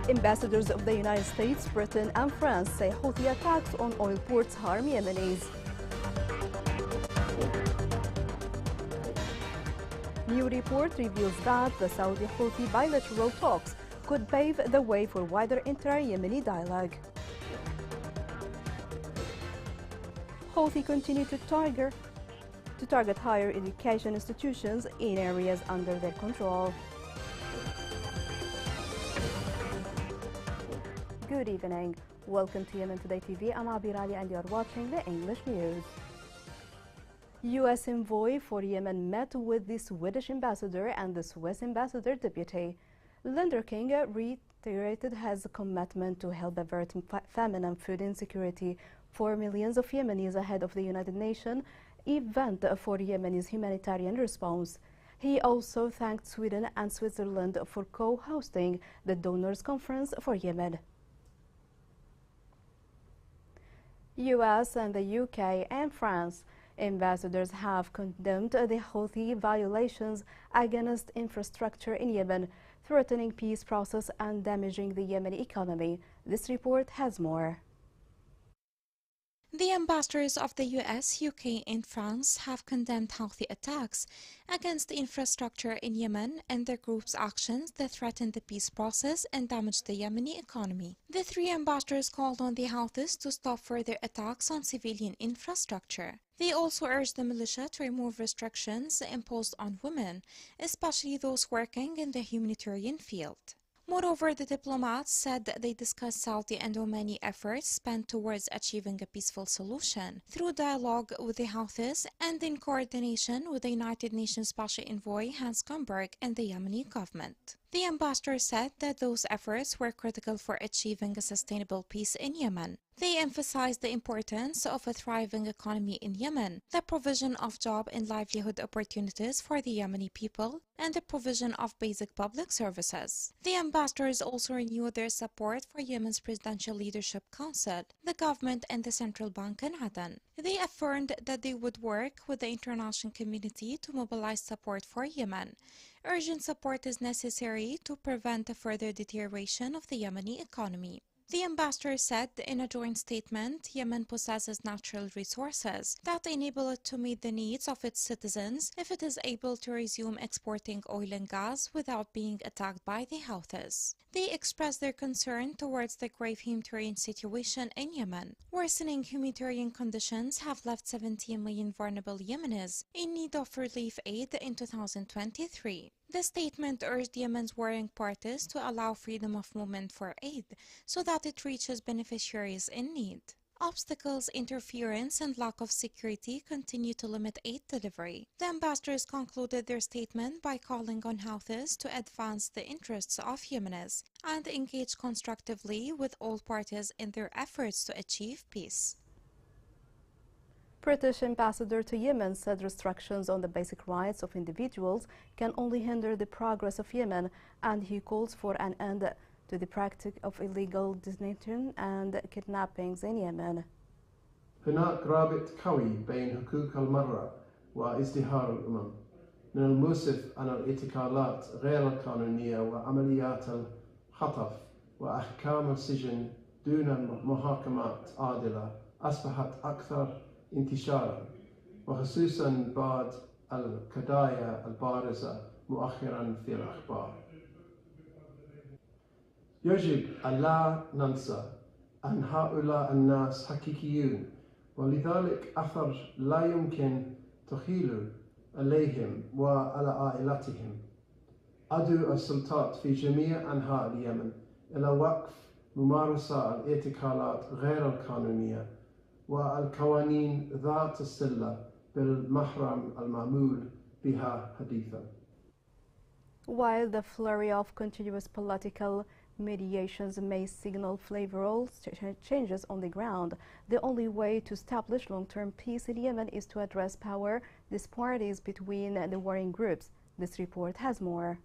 Ambassadors of the United States, Britain and France say Houthi attacks on oil ports harm Yemenis. New report reveals that the Saudi-Houthi bilateral talks could pave the way for wider inter-Yemeni dialogue. Houthi continue to target higher education institutions in areas under their control. Good evening. Welcome to Yemen Today TV. I'm Abir Ali and you're watching the English news. U.S. envoy for Yemen met with the Swedish ambassador and the Swiss ambassador deputy. Linda King reiterated his commitment to help avert famine and food insecurity for millions of Yemenis ahead of the United Nations event for Yemen's humanitarian response. He also thanked Sweden and Switzerland for co-hosting the Donors Conference for Yemen. U.S. and the U.K. and France ambassadors have condemned the Houthi violations against infrastructure in Yemen, threatening peace process and damaging the Yemeni economy. This report has more. The ambassadors of the US, UK and France have condemned Houthi attacks against the infrastructure in Yemen and their group's actions that threaten the peace process and damage the Yemeni economy. The three ambassadors called on the Houthis to stop further attacks on civilian infrastructure. They also urged the militia to remove restrictions imposed on women, especially those working in the humanitarian field. Moreover, the diplomats said that they discussed Saudi and Omani efforts spent towards achieving a peaceful solution through dialogue with the Houthis and in coordination with the United Nations Special Envoy Hans Gumberg and the Yemeni government. The ambassador said that those efforts were critical for achieving a sustainable peace in Yemen. They emphasized the importance of a thriving economy in Yemen, the provision of job and livelihood opportunities for the Yemeni people, and the provision of basic public services. The ambassadors also renewed their support for Yemen's Presidential Leadership Council, the government and the central bank in Aden. They affirmed that they would work with the international community to mobilize support for Yemen. Urgent support is necessary to prevent a further deterioration of the Yemeni economy. The ambassador said in a joint statement, Yemen possesses natural resources that enable it to meet the needs of its citizens if it is able to resume exporting oil and gas without being attacked by the Houthis. They expressed their concern towards the grave humanitarian situation in Yemen. Worsening humanitarian conditions have left 17 million vulnerable Yemenis in need of relief aid in 2023. The statement urged Yemen's warring parties to allow freedom of movement for aid so that it reaches beneficiaries in need. Obstacles, interference, and lack of security continue to limit aid delivery. The ambassadors concluded their statement by calling on Houthis to advance the interests of Yemenis and engage constructively with all parties in their efforts to achieve peace. British ambassador to Yemen said restrictions on the basic rights of individuals can only hinder the progress of Yemen, and he calls for an end to the practice of illegal detention and kidnappings in Yemen. هناك رابط قوي بين حقوق المرأة وازدهار الأمم. من المؤسف أن الاعتقالات غير القانونية وعمليات الخطف وأحكام السجن دون محاكمات عادلة أصبحت أكثر انتشارا، وخصوصا بعد القضايا البارزة مؤخرا في الأخبار. يجب ألا ننسى أن هؤلاء الناس حقيقيون، ولذلك أثر لا يمكن تخيله عليهم وعلى عائلاتهم. أدعو السلطات في جميع أنحاء اليمن إلى وقف ممارسة الاعتقالات غير القانونية والقوانين ذات الصلة بالمحرم المعمول بها حديثا. While the flurry of continuous political mediations may signal favorable changes on the ground, the only way to establish long-term peace in Yemen is to address power disparities between the warring groups. This report has more.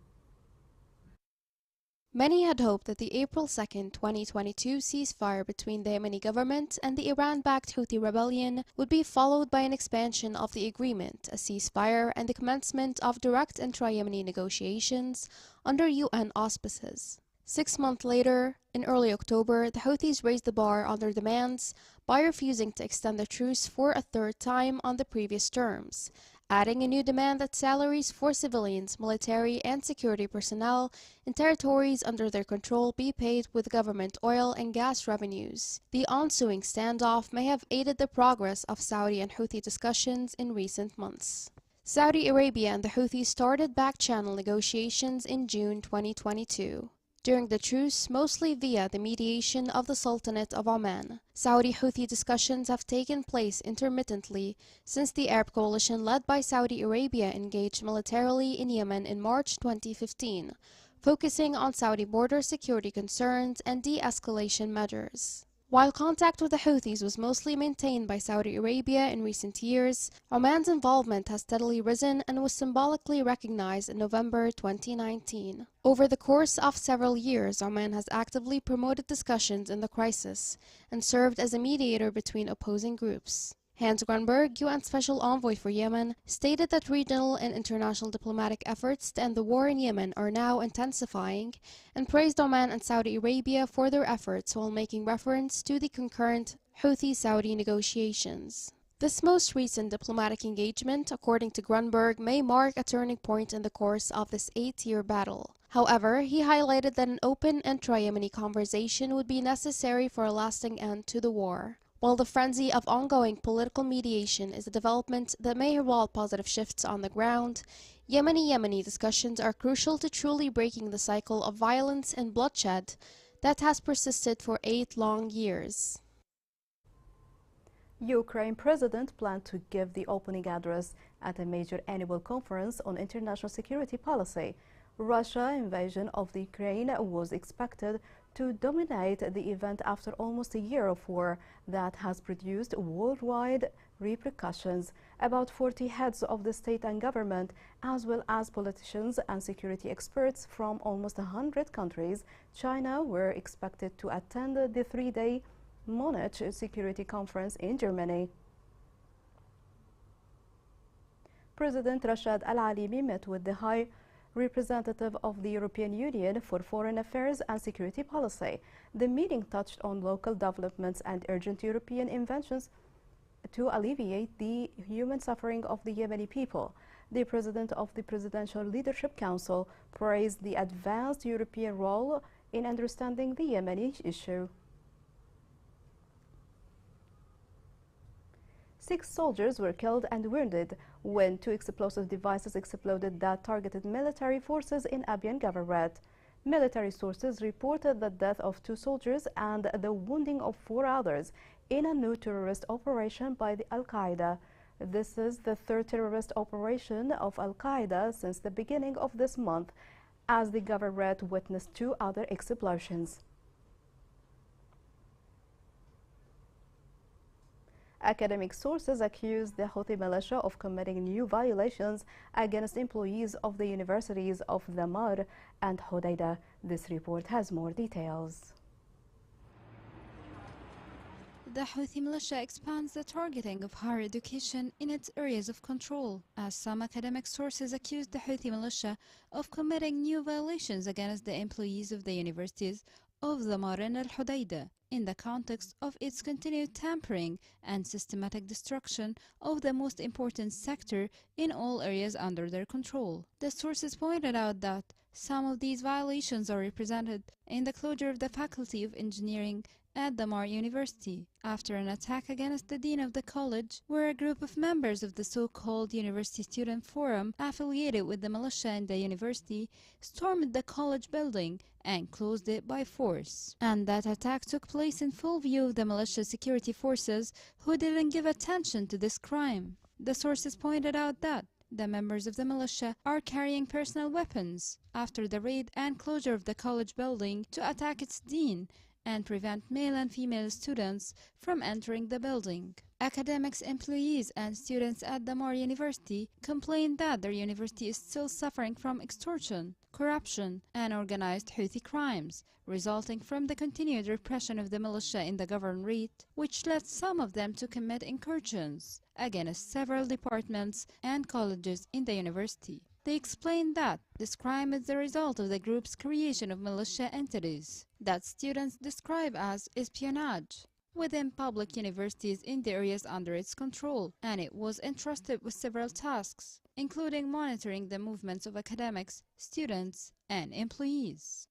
Many had hoped that the April 2, 2022 ceasefire between the Yemeni government and the Iran-backed Houthi rebellion would be followed by an expansion of the agreement, a ceasefire, and the commencement of direct intra-Yemeni negotiations under UN auspices. 6 months later, in early October, the Houthis raised the bar on their demands by refusing to extend the truce for a third time on the previous terms, adding a new demand that salaries for civilians, military, and security personnel in territories under their control be paid with government oil and gas revenues. The ensuing standoff may have aided the progress of Saudi and Houthi discussions in recent months. Saudi Arabia and the Houthis started back-channel negotiations in June 2022. During the truce, mostly via the mediation of the Sultanate of Oman, Saudi-Houthi discussions have taken place intermittently since the Arab coalition led by Saudi Arabia engaged militarily in Yemen in March 2015, focusing on Saudi border security concerns and de-escalation measures. While contact with the Houthis was mostly maintained by Saudi Arabia in recent years, Oman's involvement has steadily risen and was symbolically recognized in November 2019. Over the course of several years, Oman has actively promoted discussions in the crisis and served as a mediator between opposing groups. Hans Grunberg, UN Special Envoy for Yemen, stated that regional and international diplomatic efforts to end the war in Yemen are now intensifying and praised Oman and Saudi Arabia for their efforts while making reference to the concurrent Houthi-Saudi negotiations. This most recent diplomatic engagement, according to Grunberg, may mark a turning point in the course of this 8-year battle. However, he highlighted that an open intra-Yemeni conversation would be necessary for a lasting end to the war. While the frenzy of ongoing political mediation is a development that may herald positive shifts on the ground, Yemeni discussions are crucial to truly breaking the cycle of violence and bloodshed that has persisted for 8 long years. Ukraine president planned to give the opening address at a major annual conference on international security policy. Russia's invasion of the Ukraine was expected to dominate the event after almost a year of war that has produced worldwide repercussions. About 40 heads of the state and government, as well as politicians and security experts from almost 100 countries, China, were expected to attend the 3-day Munich Security Conference in Germany. President Rashad Al-Alimi met with the High Representative of the European Union for Foreign Affairs and Security Policy. The meeting touched on local developments and urgent European inventions to alleviate the human suffering of the Yemeni people. The President of the Presidential Leadership Council praised the advanced European role in understanding the Yemeni issue. 6 soldiers were killed and wounded when 2 explosive devices exploded that targeted military forces in Abyan Governorate. Military sources reported the death of 2 soldiers and the wounding of 4 others in a new terrorist operation by the Al-Qaeda. This is the 3rd terrorist operation of Al-Qaeda since the beginning of this month, as the Governorate witnessed 2 other explosions. Academic sources accuse the Houthi militia of committing new violations against employees of the universities of Dhamar and Hodeidah. This report has more details. The Houthi militia expands the targeting of higher education in its areas of control, as some academic sources accuse the Houthi militia of committing new violations against the employees of the universities of Dhamar and Al-Hodeidah in the context of its continued tampering and systematic destruction of the most important sector in all areas under their control. The sources pointed out that some of these violations are represented in the closure of the Faculty of Engineering at Dhamar University after an attack against the dean of the college, where a group of members of the so-called University Student Forum affiliated with the militia in the university stormed the college building and closed it by force. And that attack took place in full view of the militia security forces, who didn't give attention to this crime. The sources pointed out that the members of the militia are carrying personal weapons after the raid and closure of the college building to attack its dean and prevent male and female students from entering the building. Academics, employees, and students at Dhamar University complained that their university is still suffering from extortion, corruption, and organized Houthi crimes, resulting from the continued repression of the militia in the governorate, which led some of them to commit incursions against several departments and colleges in the university. They explained that this crime is the result of the group's creation of militia entities that students describe as espionage within public universities in the areas under its control, and it was entrusted with several tasks, including monitoring the movements of academics, students, and employees.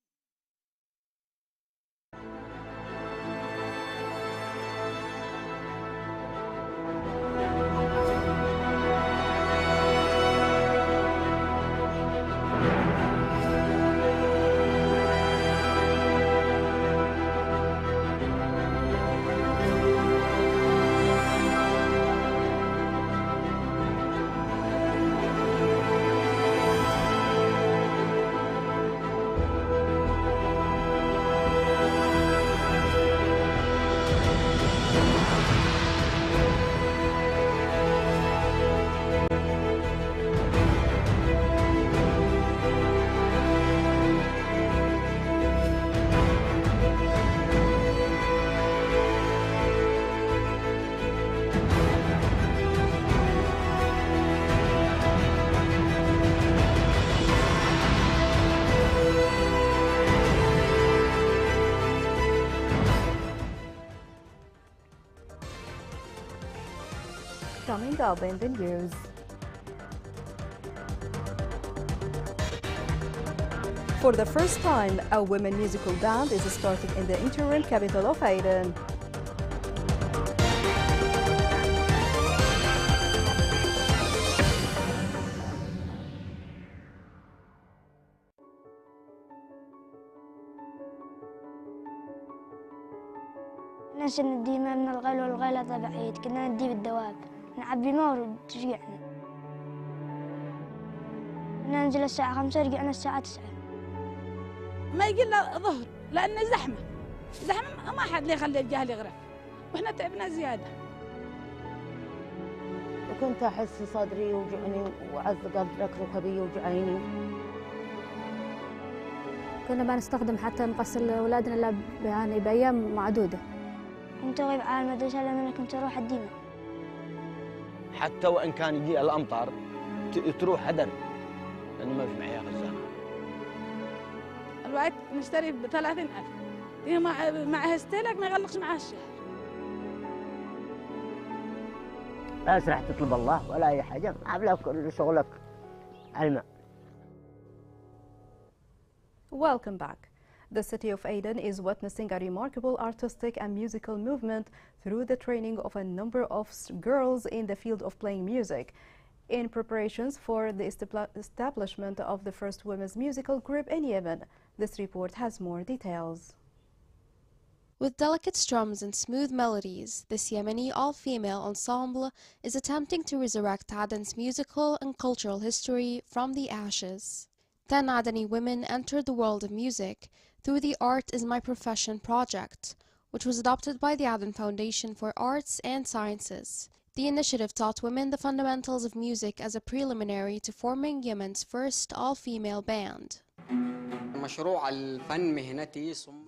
Coming up in the news. For the first time, a women musical band is starting in the interim capital of Aden. نشن نديمه من الغل والغلا تبعيد، كنا ندي بالدواب نعبي ماء وترجعنا. ننزل الساعة 5 رجعنا الساعة 9. ما يجي إلا ظهر لأن زحمة ما حد لي يخلي الجهل يغرف، وإحنا تعبنا زيادة. وكنت أحس صدري يوجعني وعز قدرك ركبي يوجعيني. كنا ما نستخدم حتى نغسل أولادنا إلا يعني بأيام معدودة. كنت أغيب على المدرسة لما كنت أروح الديمة. حتى وإن كان يجي الأمطار تروح هدر لأنه ما في معي خزانة. الوقت نشتري ب30,000 دي معها استهلاك ما يغلقش معها الشهر. لا راح تطلب الله ولا أي حاجة، عاملة كل شغلك على الماء. Welcome back. The city of Aden is witnessing a remarkable artistic and musical movement through the training of a number of girls in the field of playing music. In preparations for the establishment of the first women's musical group in Yemen. This report has more details. With delicate strums and smooth melodies, this Yemeni all-female ensemble is attempting to resurrect Aden's musical and cultural history from the ashes. 10 Adeni women entered the world of music through the Art is My Profession project, which was adopted by the Aden Foundation for Arts and Sciences. The initiative taught women the fundamentals of music as a preliminary to forming Yemen's first all-female band.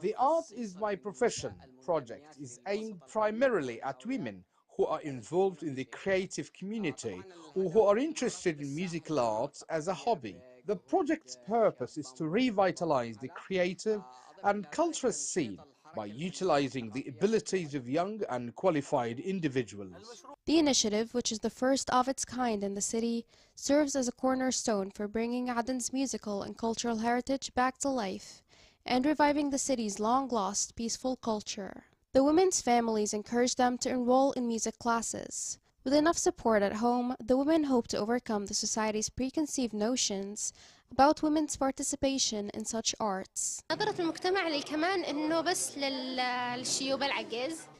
The Art is My Profession project is aimed primarily at women who are involved in the creative community or who are interested in musical arts as a hobby. The project's purpose is to revitalize the creative and cultural scene by utilizing the abilities of young and qualified individuals. The initiative, which is the first of its kind in the city, serves as a cornerstone for bringing Aden's musical and cultural heritage back to life and reviving the city's long-lost peaceful culture. The women's families encourage them to enroll in music classes. With enough support at home, the women hope to overcome the society's preconceived notions about women's participation in such arts.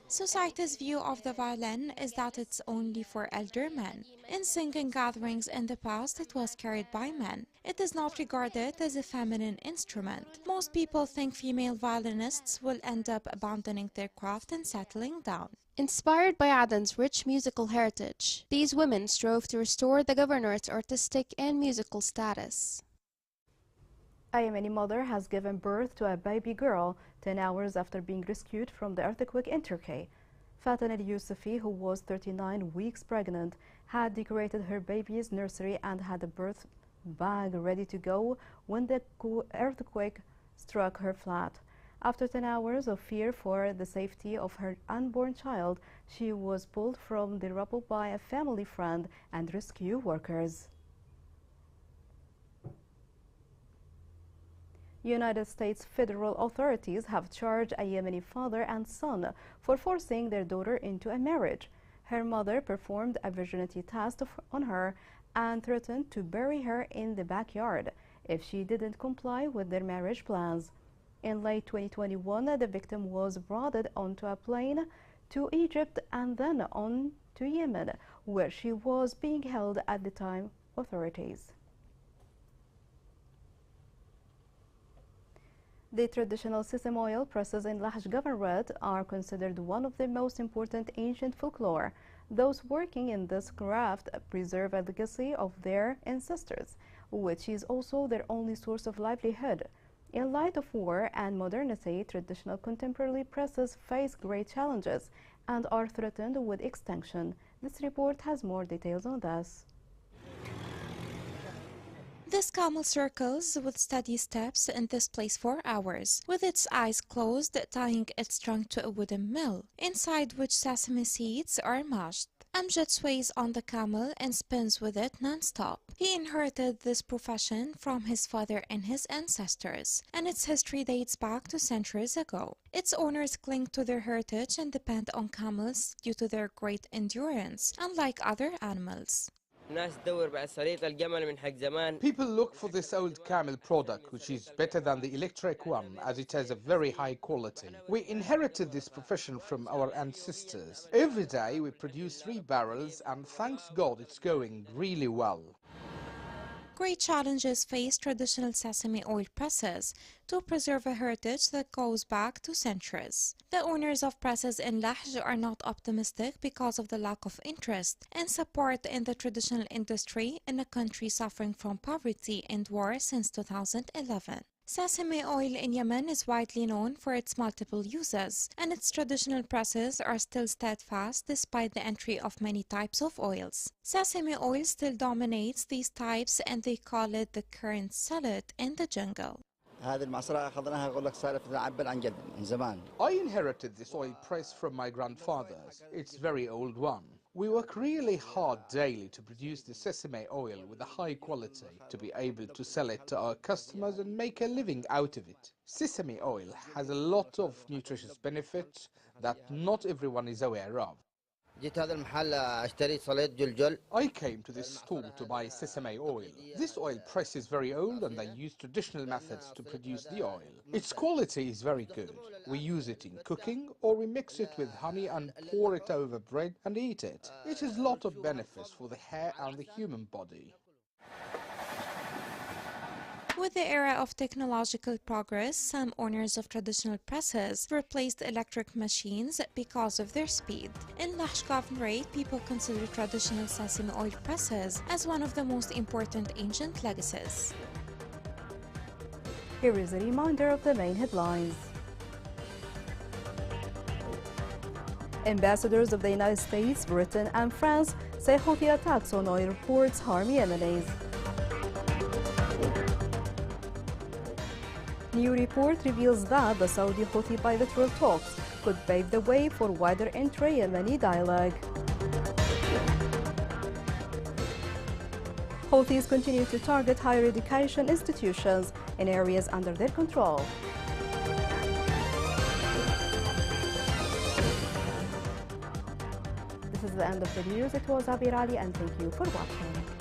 Society's view of the violin is that it's only for elder men. In singing gatherings in the past, it was carried by men. It is not regarded as a feminine instrument. Most people think female violinists will end up abandoning their craft and settling down. Inspired by Aden's rich musical heritage, these women strove to restore the governorate's artistic and musical status. A Yemeni mother has given birth to a baby girl 10 hours after being rescued from the earthquake in Turkey. Fatan al-Yusufi, who was 39 weeks pregnant, had decorated her baby's nursery and had the birth bag ready to go when the earthquake struck her flat. After 10 hours of fear for the safety of her unborn child, she was pulled from the rubble by a family friend and rescue workers. United States federal authorities have charged a Yemeni father and son for forcing their daughter into a marriage. Her mother performed a virginity test on her and threatened to bury her in the backyard if she didn't comply with their marriage plans. In late 2021, the victim was brought onto a plane to Egypt and then on to Yemen, where she was being held at the time, authorities. The traditional sesame oil presses in Lahj Governorate are considered one of the most important ancient folklore. Those working in this craft preserve a legacy of their ancestors, which is also their only source of livelihood. In light of war and modernity, traditional contemporary presses face great challenges and are threatened with extinction. This report has more details on this. This camel circles with steady steps in this place for hours, with its eyes closed, tying its trunk to a wooden mill, inside which sesame seeds are mashed. Amjad sways on the camel and spins with it non-stop. He inherited this profession from his father and his ancestors, and its history dates back to centuries ago. Its owners cling to their heritage and depend on camels due to their great endurance, unlike other animals. People look for this old camel product, which is better than the electric one, as it has a very high quality. We inherited this profession from our ancestors. Every day we produce 3 barrels, and thanks God it's going really well. Great challenges face traditional sesame oil presses to preserve a heritage that goes back to centuries. The owners of presses in Lahj are not optimistic because of the lack of interest and support in the traditional industry in a country suffering from poverty and war since 2011. Sesame oil in Yemen is widely known for its multiple uses, and its traditional presses are still steadfast despite the entry of many types of oils. Sesame oil still dominates these types, and they call it the current salad in the jungle. I inherited this oil press from my grandfathers. It's a very old one. We work really hard daily to produce the sesame oil with a high quality to be able to sell it to our customers and make a living out of it. Sesame oil has a lot of nutritious benefits that not everyone is aware of. I came to this store to buy sesame oil. This oil press is very old and they use traditional methods to produce the oil. Its quality is very good. We use it in cooking, or we mix it with honey and pour it over bread and eat it. It has a lot of benefits for the hair and the human body. With the era of technological progress, some owners of traditional presses replaced electric machines because of their speed. In Lahj Governorate, people consider traditional sesame oil presses as one of the most important ancient legacies. Here is a reminder of the main headlines. Ambassadors of the United States, Britain and France say Houthi attacks on oil ports harm Yemenis. New report reveals that the Saudi-Houthi bilateral talks could pave the way for wider intra-Yemeni dialogue. Houthis continue to target higher education institutions in areas under their control. This is the end of the news. It was Abir Ali, and thank you for watching.